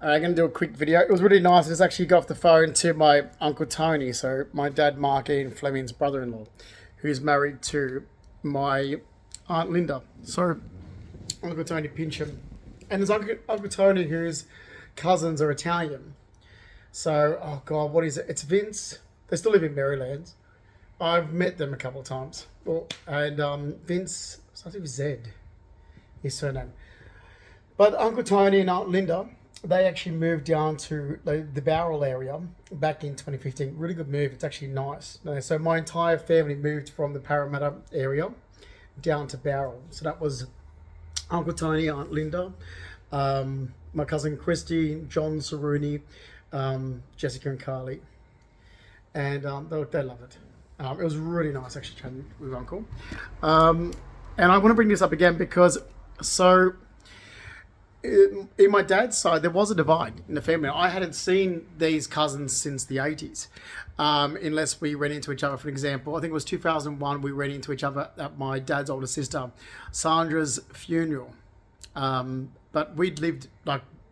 I'm going to do a quick video. It was really nice. I just actually got off the phone to my Uncle Tony, so my dad, Mark Ian Fleming's brother-in-law, who's married to my Aunt Linda. So, Uncle Tony Pincham. And there's Uncle Tony, whose cousins are Italian. So, oh God, what is it? It's Vince. They still live in Maryland. I've met them a couple of times. Well, and Vince, I think it was Zed, his surname. But Uncle Tony and Aunt Linda, they actually moved down to the Bowral area back in 2015. Really good move. It's actually nice. So my entire family moved from the Parramatta area down to Bowral. So that was Uncle Tony, Aunt Linda, my cousin Christy, John Saruni, Jessica and Carly. And they loved it. It was really nice actually chatting with Uncle. And I want to bring this up again because in my dad's side, there was a divide in the family. I hadn't seen these cousins since the 80s, unless we ran into each other. For example, I think it was 2001, we ran into each other at my dad's older sister, Sandra's funeral. But we'd lived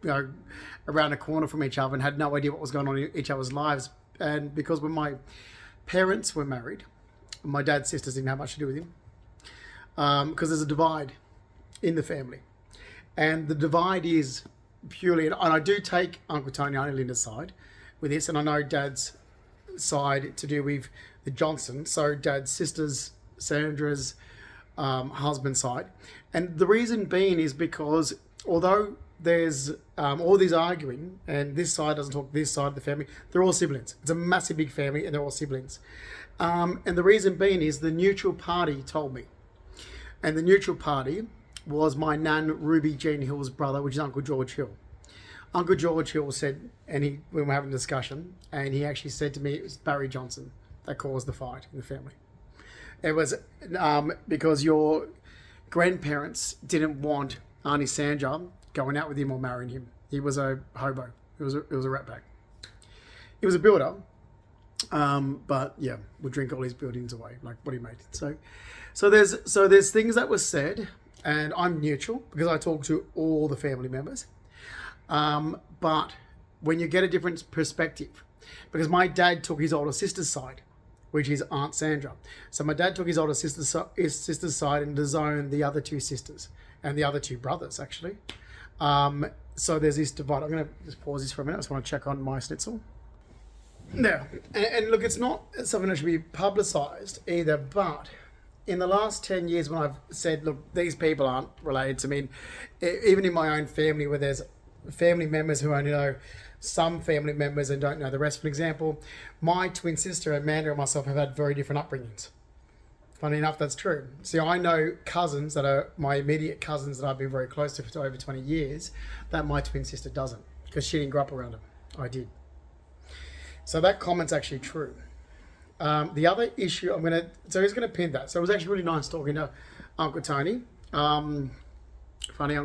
around a corner from each other and had no idea what was going on in each other's lives. And because when my parents were married, my dad's sisters didn't have much to do with him, because there's a divide in the family. And the divide is purely, and I do take Uncle Tony and Linda's side with this, and I know Dad's side to do with the Johnson, so Dad's sister's, Sandra's husband side. And the reason being is because although there's all these arguing, and this side doesn't talk to this side of the family, they're all siblings. It's a massive big family, and they're all siblings. And the reason being is the neutral party told me. And the neutral party was my nan Ruby Jean Hill's brother, which is Uncle George Hill. Uncle George Hill said, and we were having a discussion, and he actually said to me it was Barry Johnson that caused the fight in the family. It was because your grandparents didn't want Auntie Sandra going out with him or marrying him. He was a hobo. It was a ratbag. He was a builder, but yeah, would drink all his buildings away, like what he made. So there's things that were said. And I'm neutral because I talk to all the family members. But when you get a different perspective, because my dad took his older sister's side, which is Aunt Sandra. So my dad took his older sister's side and disowned the other two sisters and the other two brothers, actually. So there's this divide. I'm going to just pause this for a minute. I just want to check on my schnitzel. Now, and look, it's not something that should be publicised either, but in the last 10 years when I've said, look, these people aren't related to me, even in my own family where there's family members who only know some family members and don't know the rest. For example, my twin sister Amanda and myself have had very different upbringings. Funny enough, that's true. See, I know cousins that are my immediate cousins that I've been very close to for over 20 years that my twin sister doesn't, because she didn't grow up around them. I did. So that comment's actually true. The other issue so he's going to pin that. So it was actually really nice talking to Uncle Tony. Funny, I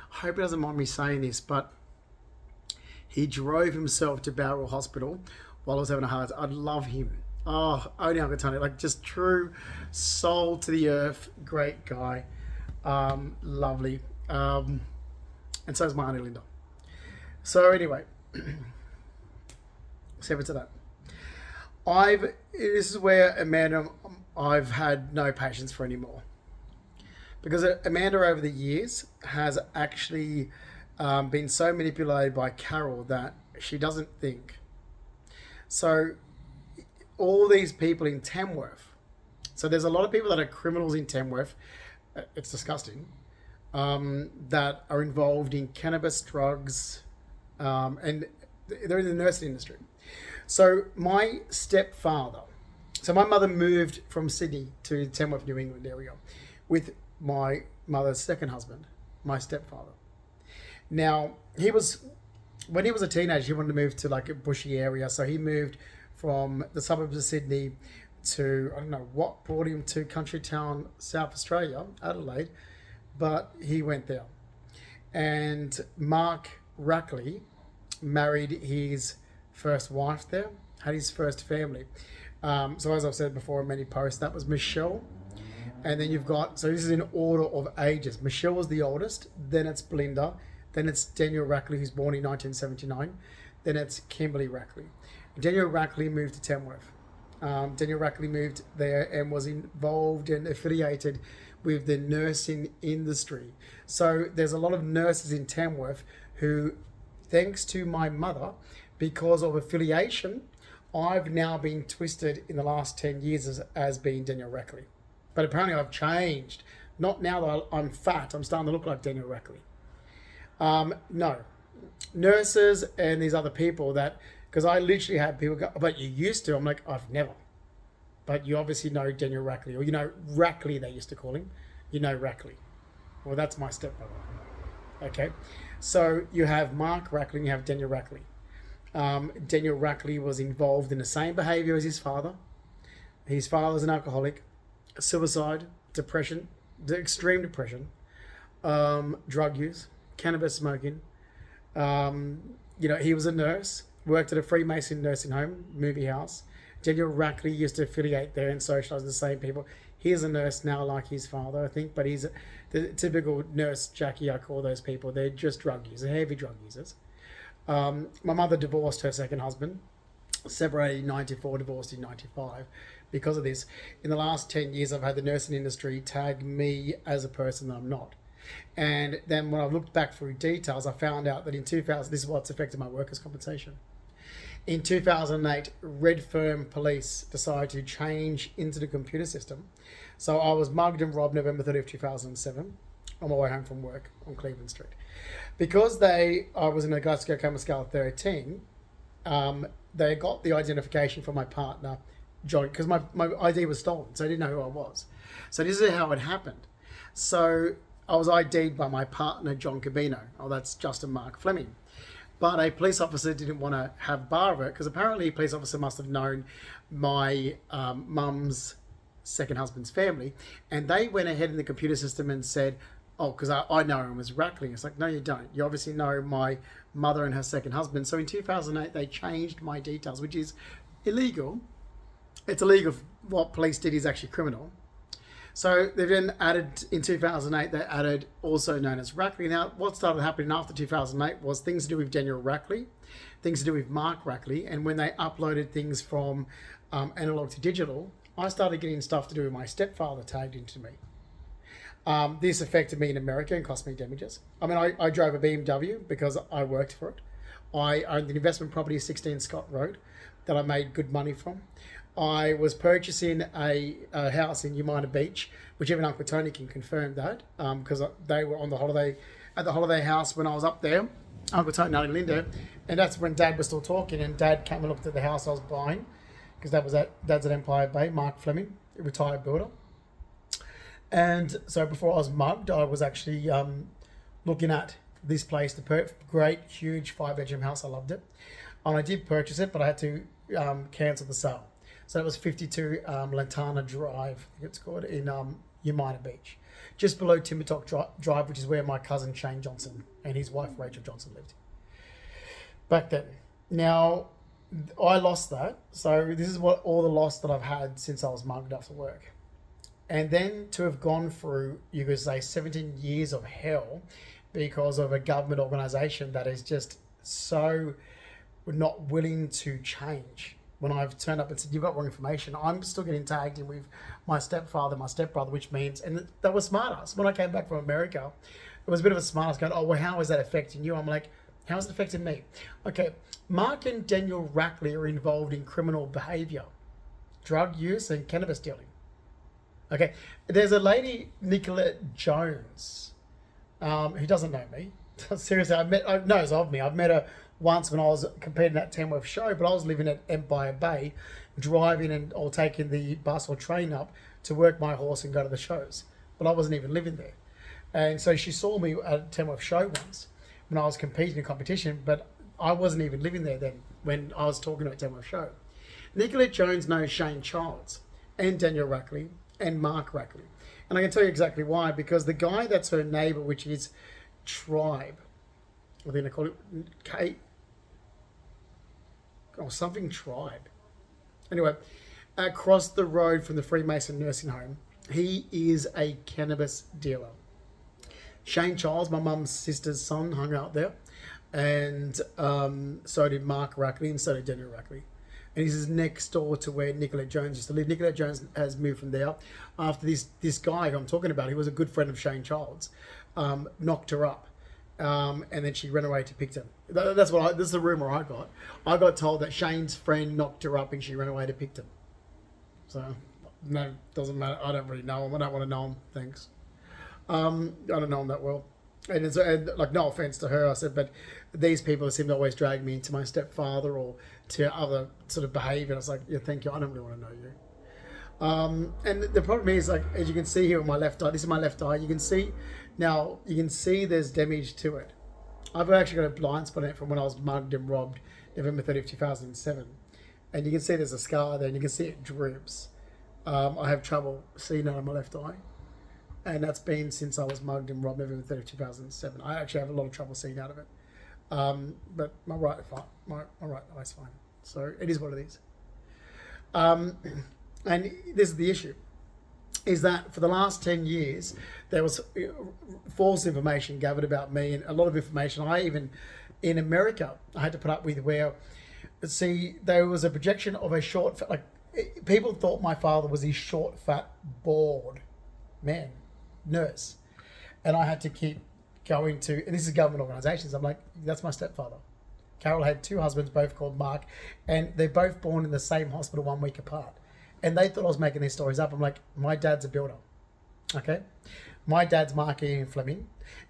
hope he doesn't mind me saying this, but he drove himself to Bowral Hospital while I was having a heart attack. I love him. Oh, only Uncle Tony, like just true soul to the earth, great guy, lovely. And so is my Auntie Linda. So anyway, seven to that. This is where Amanda, I've had no patience for anymore. Because Amanda over the years has actually been so manipulated by Carol that she doesn't think. So all these people in Tamworth, so there's a lot of people that are criminals in Tamworth, it's disgusting, that are involved in cannabis, drugs, and they're in the nursing industry. So my stepfather, so my mother moved from Sydney to Tamworth, New England area with my mother's second husband, my stepfather. Now, when he was a teenager, he wanted to move to like a bushy area. So he moved from the suburbs of Sydney to, I don't know what brought him to country town, South Australia, Adelaide, but he went there. And Mark Rackley married his first wife there, had his first family. So as I've said before in many posts, that was Michelle. And then you've got, so this is in order of ages. Michelle was the oldest, then it's Belinda, Then it's Daniel Rackley, who's born in 1979. Then it's Kimberly Rackley. Daniel Rackley moved to Tamworth. Daniel Rackley moved there and was involved and affiliated with the nursing industry. So there's a lot of nurses in Tamworth who, thanks to my mother, because of affiliation, I've now been twisted in the last 10 years as being Daniel Rackley. But apparently I've changed. Not now that I'm fat, I'm starting to look like Daniel Rackley. No. Nurses and these other people that, because I literally had people go, but you used to. I'm like, I've never. But you obviously know Daniel Rackley, or you know Rackley, they used to call him. You know Rackley. Well, that's my stepbrother. Okay. So you have Mark Rackley and you have Daniel Rackley. Daniel Rackley was involved in the same behavior as his father. His father's an alcoholic, suicide, depression, extreme depression, drug use, cannabis smoking. He was a nurse, worked at a Freemason nursing home, movie house. Daniel Rackley used to affiliate there and socialise with the same people. He's a nurse now, like his father, I think, but he's the typical nurse Jackie, I call those people. They're just drug users, heavy drug users. My mother divorced her second husband, separated in 94, divorced in 95. Because of this, in the last 10 years, I've had the nursing industry tag me as a person that I'm not. And then when I looked back through details, I found out that in 2000, this is what's affected my workers' compensation. In 2008, Redfern Police decided to change into the computer system. So I was mugged and robbed November 30th, 2007 on my way home from work on Cleveland Street. Because I was in a Glasgow Coma Scale 13, they got the identification from my partner, John, because my ID was stolen, so they didn't know who I was. So this is how it happened. So I was ID'd by my partner, John Cabino. Oh, that's Justin Mark Fleming. But a police officer didn't want to have bar of it because apparently a police officer must have known my mum's second husband's family. And they went ahead in the computer system and said, oh, because I know him as Rackley. It's like, no, you don't. You obviously know my mother and her second husband. So in 2008, they changed my details, which is illegal. It's illegal. What police did is actually criminal. So they then added, in 2008, they added also known as Rackley. Now, what started happening after 2008 was things to do with Daniel Rackley, things to do with Mark Rackley. And when they uploaded things from analog to digital, I started getting stuff to do with my stepfather tagged into me. This affected me in America and cost me damages. I mean, I drove a BMW because I worked for it. I owned an investment property, 16 Scott Road, that I made good money from. I was purchasing a house in Umina Beach, which even Uncle Tony can confirm that, because they were on the holiday at the holiday house when I was up there, Uncle Tony and Linda, and that's when Dad was still talking, and Dad came and looked at the house I was buying, because Dad's at Empire Bay, Mark Fleming, a retired builder. And so before I was mugged, I was actually looking at this place, the great, huge 5-bedroom house. I loved it. And I did purchase it, but I had to cancel the sale. So it was 52 Lantana Drive, I think it's called, in Umina Beach. Just below Timbertalk Drive, which is where my cousin Shane Johnson and his wife Rachel Johnson lived back then. Now, I lost that. So this is what all the loss that I've had since I was mugged after work. And then to have gone through, you could say, 17 years of hell because of a government organisation that is just so not willing to change. When I've turned up and said, you've got wrong information, I'm still getting tagged in with my stepfather, my stepbrother, which means, and that was smart ass. When I came back from America, it was a bit of a smart ass going, oh, well, how is that affecting you? I'm like, how is it affecting me? Okay, Mark and Daniel Rackley are involved in criminal behaviour, drug use and cannabis dealing. Okay, there's a lady, Nicolette Jones, who doesn't know me. Seriously, knows of me. I've met her once when I was competing at Tamworth show, but I was living at Empire Bay, driving or taking the bus or train up to work my horse and go to the shows. But I wasn't even living there. And so she saw me at Tamworth show once when I was competing in competition, but I wasn't even living there then when I was talking at Tamworth show. Nicolette Jones knows Shane Childs and Daniel Rackley and Mark Rackley. And I can tell you exactly why, because the guy that's her neighbour, which is Tribe, I think they call it Kate, or something Tribe. Anyway, across the road from the Freemason nursing home, he is a cannabis dealer. Shane Childs, my mum's sister's son, hung out there, and so did Mark Rackley, and so did Daniel Rackley. And he's next door to where Nicolette Jones used to live. Nicolette Jones has moved from there after this guy who I'm talking about, he was a good friend of Shane Childs, knocked her up. And then she ran away to Picton. This is the rumor I got. I got told that Shane's friend knocked her up and she ran away to Picton. So, no, doesn't matter. I don't really know him. I don't want to know him. Thanks. I don't know him that well. And like, no offense to her, I said, but these people seem to always drag me into my stepfather or to other sort of behaviour. I was like, yeah, thank you. I don't really want to know you. And the problem is, like, as you can see here on my left eye, this is my left eye. You can see there's damage to it. I've actually got a blind spot in it from when I was mugged and robbed November 30th, 2007. And you can see there's a scar there and you can see it droops. I have trouble seeing out of my left eye. And that's been since I was mugged and robbed November 30th, 2007. I actually have a lot of trouble seeing out of it. But my right eye's fine. So it is what it is. And this is the issue, is that for the last 10 years, there was false information gathered about me, and a lot of information I even, in America, I had to put up with, where, see, there was a projection of a short, people thought my father was this short, fat, bald man, nurse. And I had to keep going to, and this is government organisations, I'm like, that's my stepfather. Carol had 2 husbands, both called Mark, and they're both born in the same hospital 1 week apart. And they thought I was making these stories up. I'm like, my dad's a builder, okay? My dad's Mark Ian Fleming,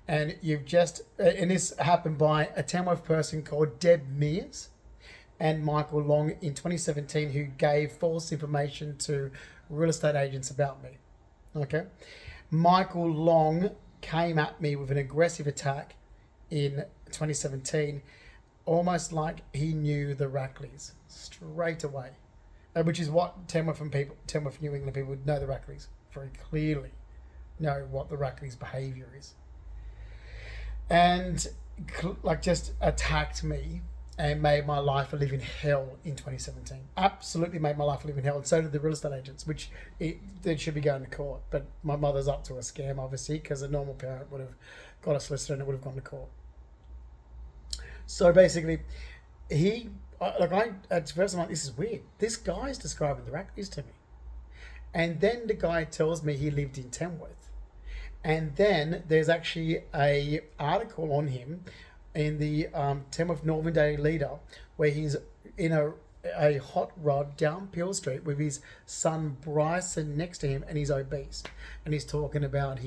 and and this happened by a Tamworth person called Deb Mears and Michael Long in 2017, who gave false information to real estate agents about me, okay? Michael Long came at me with an aggressive attack in 2017, almost like he knew the Rackleys straight away. Which is what Tamworth New England people would know the Rackleys very clearly, know what the Rackleys' behaviour is. And like just attacked me and made my life a living hell in 2017. Absolutely made my life a living hell, and so did the real estate agents, which they should be going to court. But my mother's up to a scam, obviously, because a normal parent would have got a solicitor and it would have gone to court. So basically, at first I'm like, this is weird. This guy's describing the Rackleys to me. And then the guy tells me he lived in Tamworth. And then there's actually a article on him in the Tamworth Northern Daily Leader, where he's in a hot rod down Peel Street with his son Bryson next to him, and he's obese. And he's talking about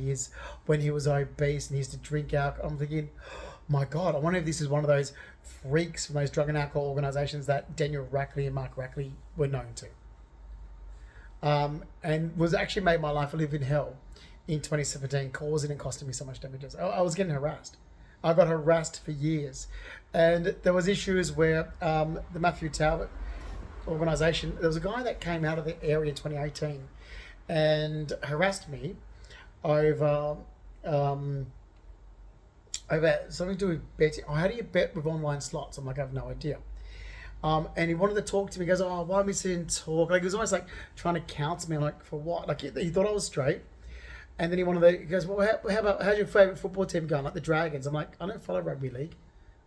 when he was obese and he used to drink alcohol. I'm thinking, my God, I wonder if this is one of those freaks from those drug and alcohol organisations that Daniel Rackley and Mark Rackley were known to. And was actually made my life a living hell in 2017, causing and costing me so much damages. I was getting harassed. I got harassed for years. And there was issues where the Matthew Talbot organisation, there was a guy that came out of the area in 2018 and harassed me over something to do with betting. How do you bet with online slots? I'm like, I have no idea. And he wanted to talk to me. He goes, oh, why don't we sit and talk? Like, he was almost like trying to counsel me. I'm like, for what? Like, he thought I was straight. And then he goes, well, how's your favourite football team going? Like the Dragons. I'm like, I don't follow rugby league.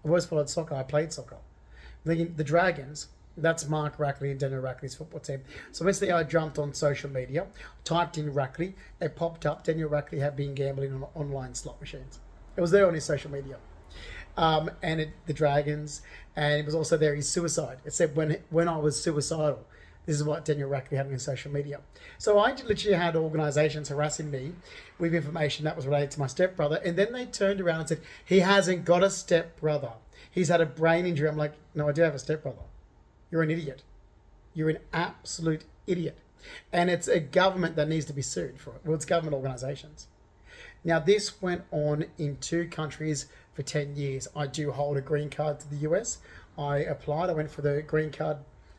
I've always followed soccer. I played soccer. I'm thinking, the Dragons, that's Mark Rackley and Daniel Rackley's football team. So basically I jumped on social media, typed in Rackley, it popped up, Daniel Rackley had been gambling on online slot machines. It was there on his social media. The Dragons, and it was also there his suicide. It said when I was suicidal, this is what Daniel Rackley had on social media. So I literally had organisations harassing me with information that was related to my stepbrother, and then they turned around and said, he hasn't got a stepbrother. He's had a brain injury. I'm like, no, I do have a stepbrother. You're an idiot. You're an absolute idiot. And it's a government that needs to be sued for it. Well, it's government organisations. Now, this went on in 2 countries for 10 years. I do hold a green card to the US. I applied. I went for the green card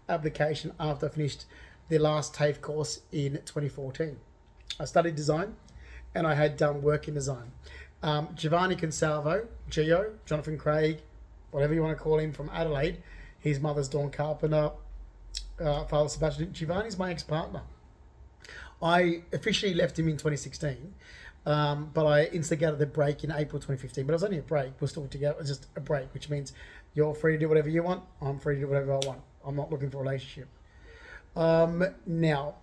application after I finished the last TAFE course in 2014. I studied design and I had done work in design. Giovanni Consalvo, Gio, Jonathan Craig, whatever you want to call him, from Adelaide, his mother's Dawn Carpenter, Father Sebastian. Giovanni's my ex-partner. I officially left him in 2016 But I instigated the break in April 2015. But it was only a break. We're still together. It was just a break, which means you're free to do whatever you want. I'm free to do whatever I want. I'm not looking for a relationship. Now,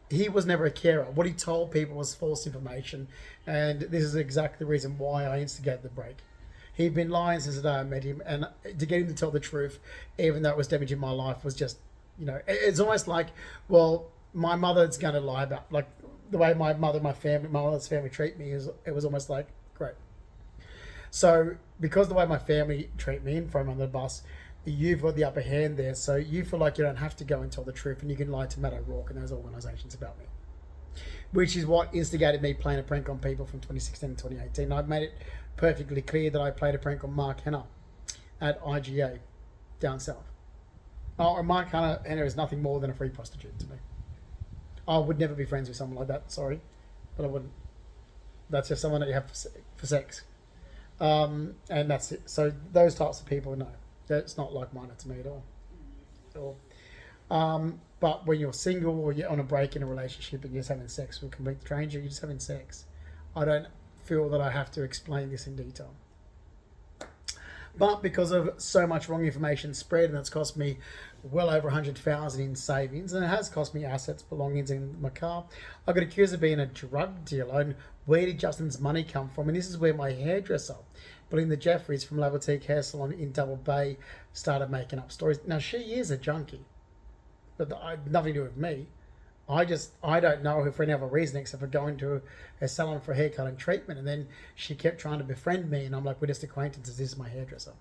he was never a carer. What he told people was false information. And this is exactly the reason why I instigated the break. He'd been lying since the day I met him. And to get him to tell the truth, even though it was damaging my life, was just, it's almost like, well, my mother's going to lie about, like, the way my mother's family treat me, it was almost like, great. So, because the way my family treat me and throw me on the bus, you've got the upper hand there. So you feel like you don't have to go and tell the truth, and you can lie to Matt O'Rourke and those organisations about me. Which is what instigated me playing a prank on people from 2016 to 2018. I've made it perfectly clear that I played a prank on Mark Hanna at IGA down south. Oh, Mark Hanna is nothing more than a free prostitute to me. I would never be friends with someone like that, sorry, but I wouldn't. That's just someone that you have for sex. And that's it. So those types of people, no, that's not like-minded to me at all. But when you're single or you're on a break in a relationship and you're just having sex with a complete stranger, you're just having sex. I don't feel that I have to explain this in detail. But because of so much wrong information spread, and it's cost me well over 100,000 in savings, and it has cost me assets, belongings in my car, I got accused of being a drug dealer. And where did Justin's money come from? And this is where my hairdresser, Belinda Jeffries from La Boutique Hair Salon in Double Bay, started making up stories. Now, she is a junkie, but nothing to do with me. I don't know her for any other reason except for going to a salon for haircut and treatment. And then she kept trying to befriend me, and I'm like, we're just acquaintances. This is my hairdresser.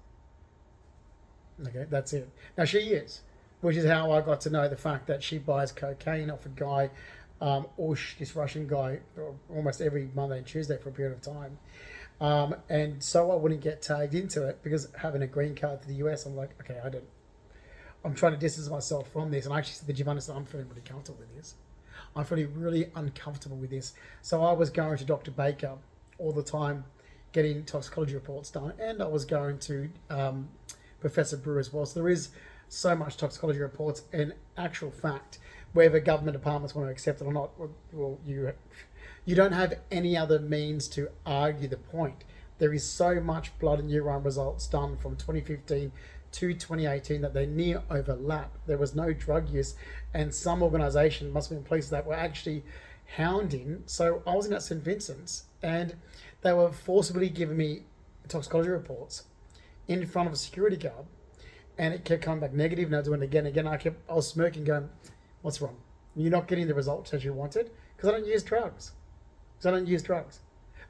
Okay, that's it. Now, she is, which is how I got to know the fact that she buys cocaine off a guy, Ush, this Russian guy, almost every Monday and Tuesday for a period of time. And so I wouldn't get tagged into it, because having a green card to the US, I'm like, okay, I'm trying to distance myself from this. And I actually said to Giovanna, I'm feeling really comfortable with this. I'm feeling really uncomfortable with this. So I was going to Dr. Baker all the time, getting toxicology reports done. And I was going to Professor Brewer as well. So there is so much toxicology reports. In actual fact, whether government departments want to accept it or not, well, you don't have any other means to argue the point. There is so much blood and urine results done from 2015 to 2018 that they near overlap. There was no drug use, and some organisation must have been places that were actually hounding. So I was in at St. Vincent's, and they were forcibly giving me toxicology reports in front of a security guard, and it kept coming back negative, and I was doing it again and again. I was smirking, going, what's wrong? You're not getting the results as you wanted? Because I don't use drugs.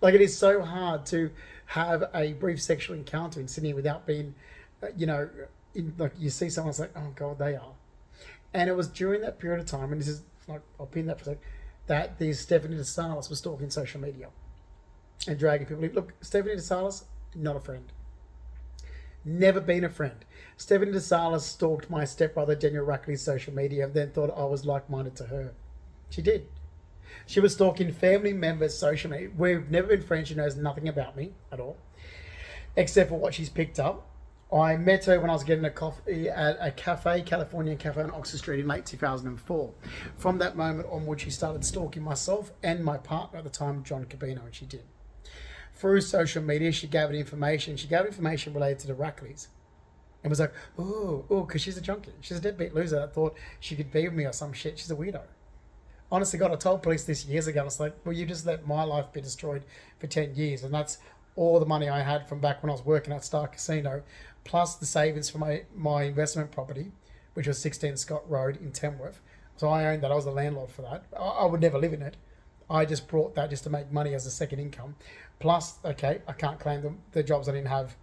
Like, it is so hard to have a brief sexual encounter in Sydney without being, like, you see someone, it's like, oh God, they are. And it was during that period of time, and this is, like, I'll pin that for a sec, that the Stephanie DeSalis was stalking social media and dragging people in. Look, Stephanie DeSalis, not a friend. Never been a friend. Stephanie DeSalis stalked my stepbrother Daniel Ruckley's social media and then thought I was like-minded to her. She did. She was stalking family members' social media. We've never been friends. She knows nothing about me at all, except for what she's picked up. I met her when I was getting a coffee at a cafe, California Cafe on Oxford Street in late 2004. From that moment onward, she started stalking myself and my partner at the time, John Cabino, and she did. Through social media, she gave it information. She gave information related to the Ruckleys. And was like, because she's a junkie. She's a deadbeat loser that thought she could be with me or some shit. She's a weirdo. Honestly, God, I told police this years ago. I was like, well, you just let my life be destroyed for 10 years. And that's all the money I had from back when I was working at Star Casino, plus the savings for my investment property, which was 16 Scott Road in Tamworth. So I owned that. I was the landlord for that. I would never live in it. I just brought that just to make money as a second income. Plus, okay, I can't claim the jobs I didn't have,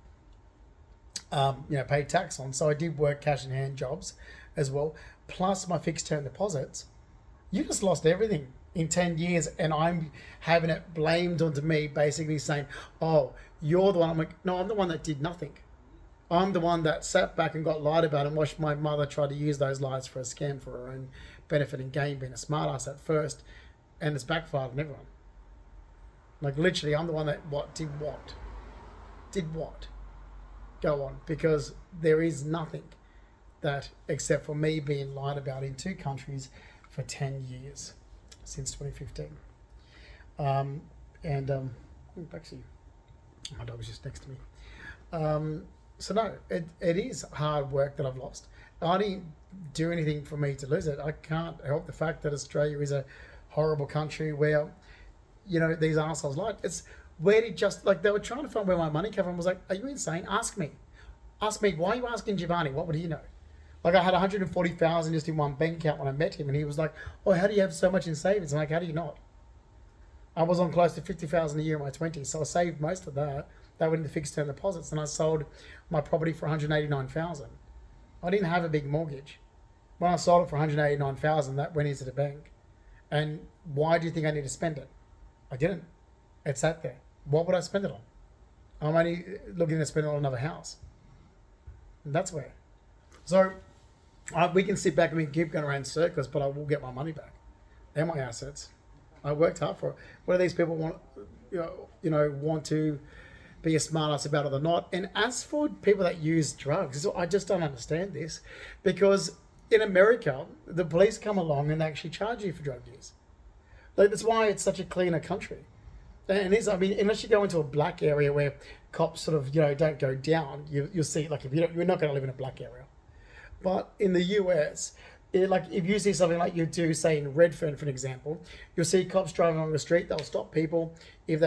paid tax on. So I did work cash in hand jobs as well. Plus my fixed term deposits. You just lost everything in 10 years, and I'm having it blamed onto me, basically saying, oh, you're the one. I'm like, no, I'm the one that did nothing. I'm the one that sat back and got lied about and watched my mother try to use those lies for a scam for her own benefit and gain, being a smart ass at first, and it's backfired on everyone. Like, literally, I'm the one that did what? Go on, because there is nothing that, except for me being lied about in 2 countries for 10 years since 2015. And actually, my dog was just next to me. So no, it is hard work that I've lost. I didn't do anything for me to lose it. I can't help the fact that Australia is a horrible country where, these assholes like it's where did just like they were trying to find where my money came from. I was like, are you insane? Ask me, why are you asking Giovanni? What would he know? Like I had 140,000 just in one bank account when I met him, and he was like, "Oh, how do you have so much in savings?" I'm like, "How do you not?" I was on close to 50,000 a year in my 20s, so I saved most of that. That went into fixed term deposits, and I sold my property for 189,000. I didn't have a big mortgage. When I sold it for 189,000, that went into the bank. And why do you think I need to spend it? I didn't. It sat there. What would I spend it on? I'm only looking to spend it on another house. And that's where. So we can sit back and we can keep going around circles, but I will get my money back. They're my assets. I worked hard for it. Whether these people want, want to be a smart ass about it or not. And as for people that use drugs, I just don't understand this, because in America, the police come along and they actually charge you for drug use. Like that's why it's such a cleaner country. And it's, I mean, unless you go into a black area where cops sort of, don't go down, you'll see, like, if you're not going to live in a black area. But in the US, if you see something like you do, say in Redfern, for an example, you'll see cops driving along the street. They'll stop people if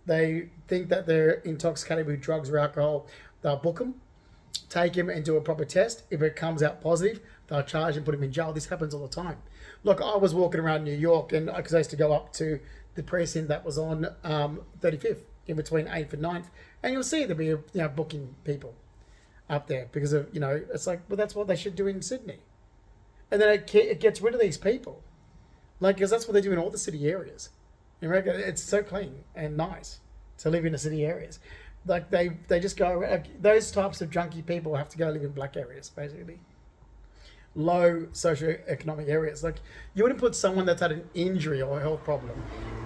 they think that they're intoxicated with drugs or alcohol. They'll book them, take him and do a proper test. If it comes out positive, they'll charge and put him in jail. This happens all the time. Look, I was walking around New York, and because I used to go up to the precinct that was on 35th, in between 8th and 9th, and you'll see there'll be booking people up there because of it's like, well, that's what they should do in Sydney. And then it gets rid of these people, because that's what they do in all the city areas. In America, it's so clean and nice to live in the city areas. Like they just go, those types of junkie people have to go live in black areas, basically. Low socioeconomic areas. Like you wouldn't put someone that's had an injury or a health problem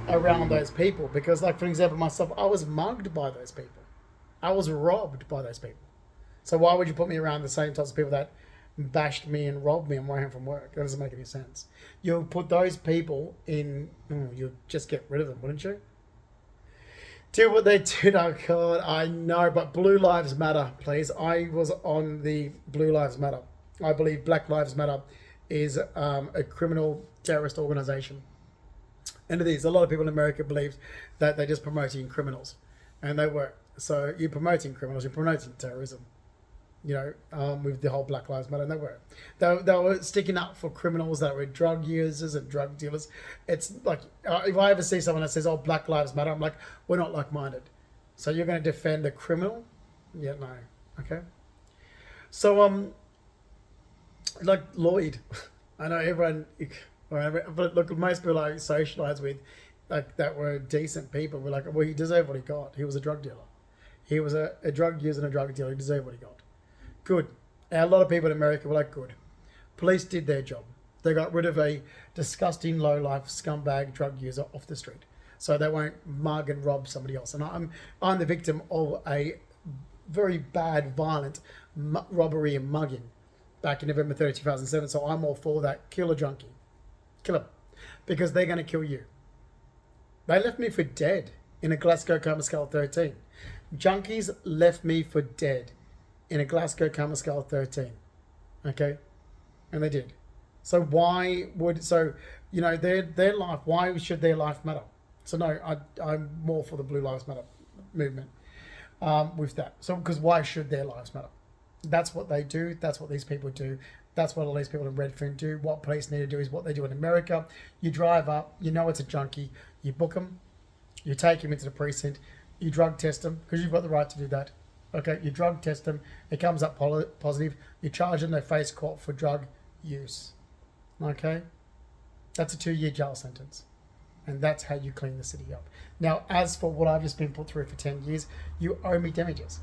around those people, because, like, for example, myself, I was mugged by those people. I was robbed by those people. So why would you put me around the same types of people that bashed me and robbed me on my way home from work? That doesn't make any sense. You'll put those people in, you'll just get rid of them, wouldn't you? Do what they did, oh God, I know, but Blue Lives Matter, please. I was on the Blue Lives Matter. I believe Black Lives Matter is a criminal terrorist organization. And it is. A lot of people in America believe that they're just promoting criminals. And they were. So you're promoting criminals, you're promoting terrorism. With the whole Black Lives Matter, and they were. They were sticking up for criminals that were drug users and drug dealers. It's like, if I ever see someone that says, "Oh, Black Lives Matter," I'm like, we're not like-minded. So you're going to defend a criminal? Yeah, no. Okay. So, like Lloyd, I know everyone, but look, most people I socialise with, like, that were decent people, were like, well, he deserved what he got. He was a drug dealer. He was a drug user and a drug dealer. He deserved what he got. Good. And a lot of people in America were like, good. Police did their job. They got rid of a disgusting, low-life, scumbag drug user off the street, so they won't mug and rob somebody else. And I'm the victim of a very bad, violent robbery and mugging back in November 30, 2007. So I'm all for that. Kill a junkie. Kill him. Because they're going to kill you. They left me for dead in a Glasgow coma scale 13. Junkies left me for dead in a Glasgow coma scale 13. Okay? And they did. So their life, why should their life matter? So no, I'm more for the Blue Lives Matter movement with that. So, because why should their lives matter? That's what they do. That's what these people do. That's what all these people in Redfern do. What police need to do is what they do in America. You drive up, it's a junkie, you book them, you take him into the precinct, you drug test them, because you've got the right to do that. Okay, you drug test them, it comes up positive, you charge them, they face court for drug use. Okay? That's a 2-year jail sentence. And that's how you clean the city up. Now, as for what I've just been put through for 10 years, you owe me damages.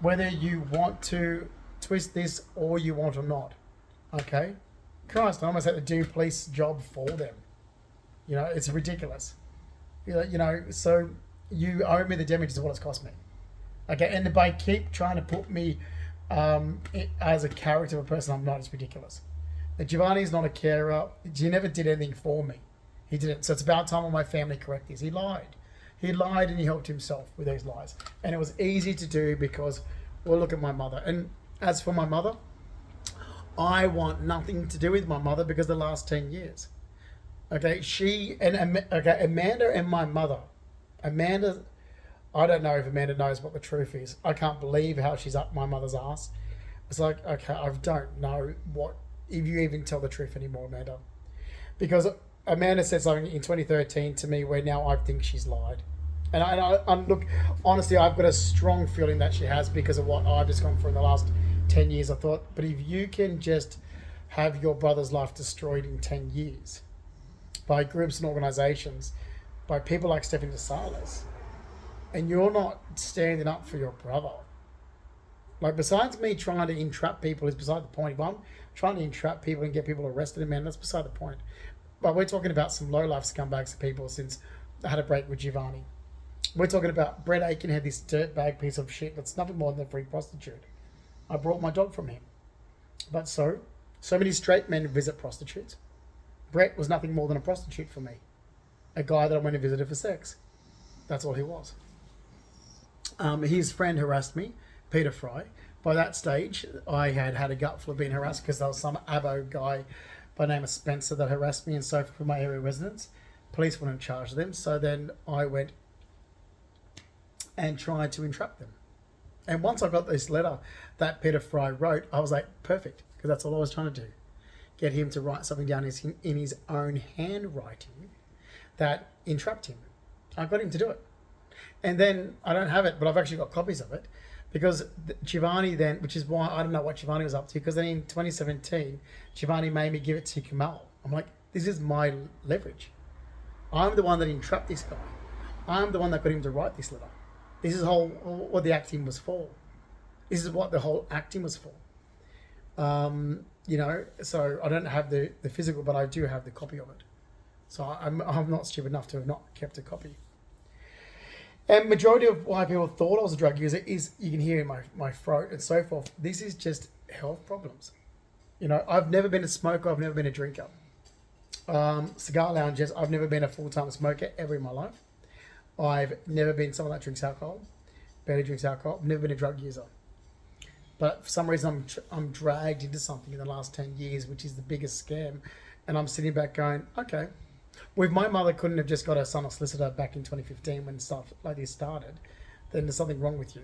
Whether you want to twist this or you want or not. Okay? Christ, I almost had to do police job for them. It's ridiculous. So you owe me the damages of what it's cost me. Okay, and if they keep trying to put me as a character of a person I'm not, it's ridiculous. Giovanni's not a carer. He never did anything for me. He didn't. So it's about time all my family correct this. He lied. He lied and he helped himself with those lies. And it was easy to do because, well, look at my mother. And as for my mother, I want nothing to do with my mother because the last 10 years. Okay, Amanda and my mother. Amanda, I don't know if Amanda knows what the truth is. I can't believe how she's up my mother's ass. It's like, okay, I don't know if you even tell the truth anymore, Amanda. Because Amanda said something in 2013 to me where now I think she's lied. And look, honestly, I've got a strong feeling that she has because of what I've just gone through in the last 10 years. I thought, but if you can just have your brother's life destroyed in 10 years by groups and organizations, by people like Stephanie DeSalis, and you're not standing up for your brother. Like, besides me trying to entrap people is beside the point. If I'm trying to entrap people and get people arrested, man, that's beside the point. But we're talking about some low-life scumbags of people since I had a break with Giovanni. We're talking about Brett Aiken had this dirtbag piece of shit that's nothing more than a free prostitute. I brought my dog from him. But so many straight men visit prostitutes. Brett was nothing more than a prostitute for me. A guy that I went and visited for sex. That's all he was. His friend harassed me, Peter Fry. By that stage, I had a gut full of being harassed because there was some abo guy by the name of Spencer that harassed me and so forth for my area residents. Police wouldn't charge them, so then I went and tried to entrap them. And once I got this letter that Peter Fry wrote, I was like, perfect, because that's all I was trying to do. Get him to write something down in his own handwriting that entrapped him. I got him to do it. And then, I don't have it, but I've actually got copies of it, because Giovanni then, which is why I don't know what Giovanni was up to, because then in 2017, Giovanni made me give it to Kamal. I'm like, this is my leverage. I'm the one that entrapped this guy. I'm the one that got him to write this letter. This is what the acting was for. This is what the whole acting was for. So I don't have the physical, but I do have the copy of it. So I'm not stupid enough to have not kept a copy. And majority of why people thought I was a drug user is, you can hear in my throat and so forth. This is just health problems. I've never been a smoker. I've never been a drinker. Cigar lounges, I've never been a full-time smoker ever in my life. I've never been someone that drinks alcohol, barely drinks alcohol. I've never been a drug user. But for some reason, I'm dragged into something in the last 10 years, which is the biggest scam. And I'm sitting back going, okay. Well, if my mother couldn't have just got her son a solicitor back in 2015 when stuff like this started, then there's something wrong with you.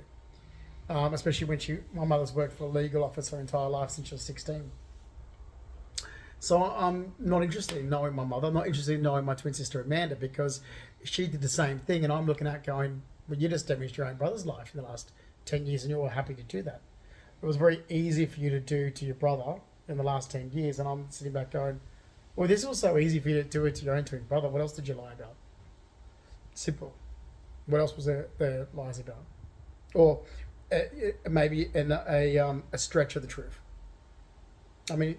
Especially when my mother's worked for a legal office her entire life since she was 16. So I'm not interested in knowing my mother. I'm not interested in knowing my twin sister Amanda, because she did the same thing. And I'm looking at going, well, you just damaged your own brother's life in the last 10 years and you're happy to do that. It was very easy for you to do to your brother in the last 10 years. And I'm sitting back going, well, this was so easy for you to do it to your own twin brother. What else did you lie about? Simple. What else was there lies about? Or maybe a stretch of the truth. I mean,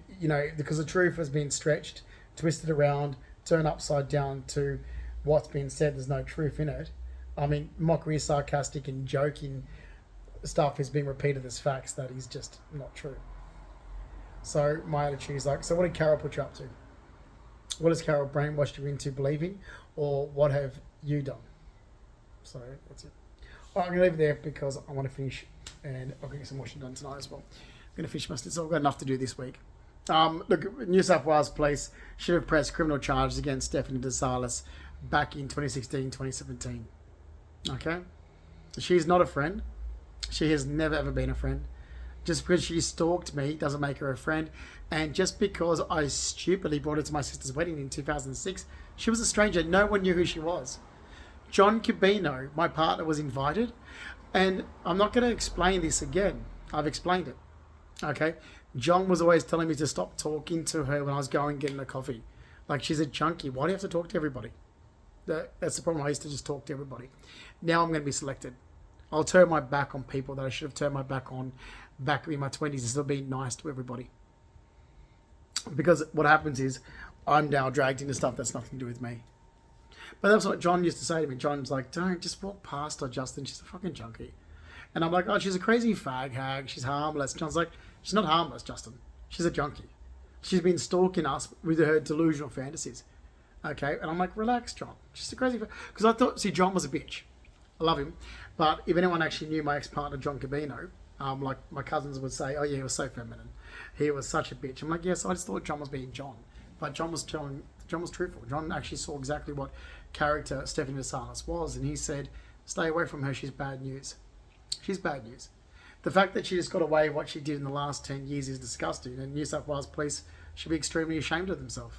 because the truth has been stretched, twisted around, turned upside down to what's been said. There's no truth in it. I mean, mockery, sarcastic and joking stuff is being repeated as facts that is just not true. So my attitude is like, so what did Carol put you up to? What has Carol brainwashed you into believing, or what have you done? So that's it. All right, I'm going to leave it there because I want to finish, and I'll get some washing done tonight as well. I'm going to finish my stint, so I've got enough to do this week. Look, New South Wales Police should have pressed criminal charges against Stephanie DeSalis back in 2016, 2017. Okay? She's not a friend. She has never ever been a friend. Just because she stalked me doesn't make her a friend. And just because I stupidly brought her to my sister's wedding in 2006, she was a stranger. No one knew who she was. John Cabino, my partner, was invited. And I'm not going to explain this again. I've explained it. Okay? John was always telling me to stop talking to her when I was going getting a coffee. Like, she's a junkie. Why do you have to talk to everybody? That's the problem. I used to just talk to everybody. Now I'm going to be selected. I'll turn my back on people that I should have turned my back on back in my 20s and still be nice to everybody. Because what happens is I'm now dragged into stuff that's nothing to do with me. But that's what John used to say to me. John's like, don't just walk past her, Justin. She's a fucking junkie. And I'm like, oh, she's a crazy fag hag. She's harmless. John's like, she's not harmless, Justin. She's a junkie. She's been stalking us with her delusional fantasies. Okay, and I'm like, relax, John. Just a crazy, because I thought, see, John was a bitch. I love him, but if anyone actually knew my ex-partner John Cabino, like my cousins would say, oh yeah, he was so feminine, he was such a bitch. I'm like, yes, I just thought John was being John, but John was truthful. John actually saw exactly what character Stephanie Vasalis was, and he said, stay away from her. She's bad news. She's bad news. The fact that she just got away with what she did in the last 10 years is disgusting, and New South Wales police should be extremely ashamed of themselves.